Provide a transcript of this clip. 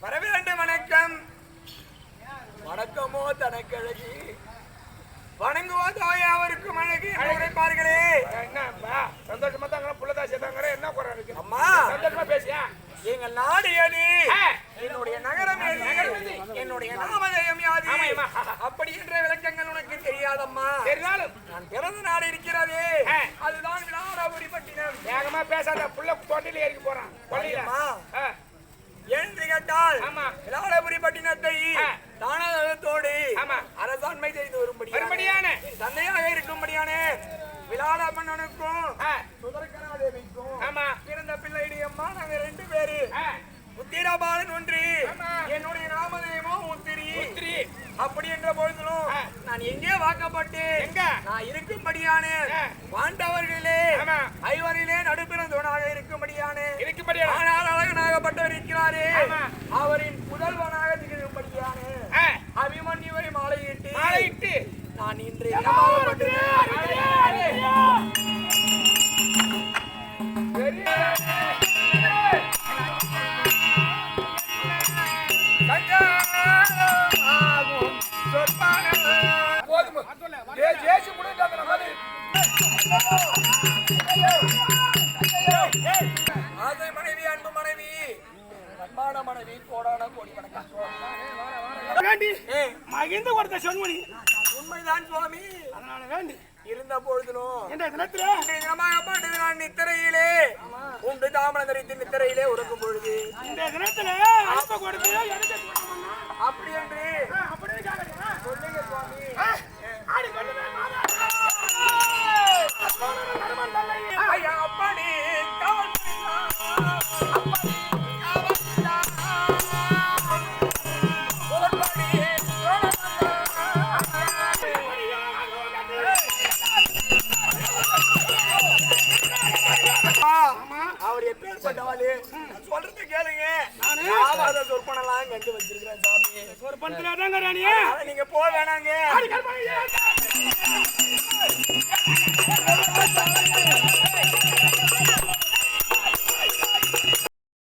வரவேண்டும். வணக்கம். வணக்கமோ தனக்கழகி, வணங்குவதாய் அவருக்கும் அழகி உரைப்பார்களே. என்ன சந்தோஷமா தாங்க புள்ளதா சேர்த்தாங்க. என்ன குறை இருக்கு? அம்மா சந்தோஷமா பேசியா? எங்கள் நாடு எது, என்னுடைய நகரம் எது, என்னுடைய நாமதயம் யாது, அப்படி என்ற விளக்கங்கள் உனக்கு தெரியாதம்மா. தெரிந்தாலும் நான் பிறந்த நாடு இருக்கிறது, அதுதான் விளாடபுரிப்பட்டினம். வேகமா பேசாத, புள்ள தொண்டில ஏறி போறான். எழுந்து கேட்டால் விளாடபுரிப்பட்டினத்தை தானதத்தோடு அரசாண்மை செய்து வரும்படியான தந்தையாக இருக்கும்படியான விளாட மன்னனுக்கும் சுதர்கனாதேவிக்கும் பிறந்த பிள்ளையுடைய அம்மா நாங்க 2 பேரு. உத்திரபாலன் ஒன்று, என்னுடைய நாமதேயமோ உத்திரி. அப்படி என்ற பொழுதிலும் நான் எங்கே வாக்கப்பட்டேன், நான் இருக்கும்படியான பாண்டவர்களே 5வரிலே நடுப்பிறந்தவனாக இருக்கும்படியான ஆனால் அழகனாகப்பட்டவர் இருக்கிறாரே, அவரின் புதல்வனாக திகழும்படியான அபிமன்யுவை மாலையிட்டு நான் இன்று ஆசை மனைவி, அன்பு மனைவி, அன்பான மனைவி, கோடான கோடி வணக்கம். மகிழ்ந்து கொடுத்த சொன்மணி உண்மைதான் சுவாமி. அதனால வேண்டி இருந்த பொழுதிலும் நான் நித்திரையிலே உண்டு தாமனதரித்து நித்திரையிலே உறக்கும் பொழுது இந்த தினத்துல அப்படி என்று சொல்லுங்க சுவாமி. அப்படி அவர் எப்பேற்பட்டவாளு சொல்றது கேளுங்க. சொற்பனெல்லாம் கண்டு வச்சிருக்கிறேன் சாமி. சொற்பனத்துல நீங்க போக வேணாங்க.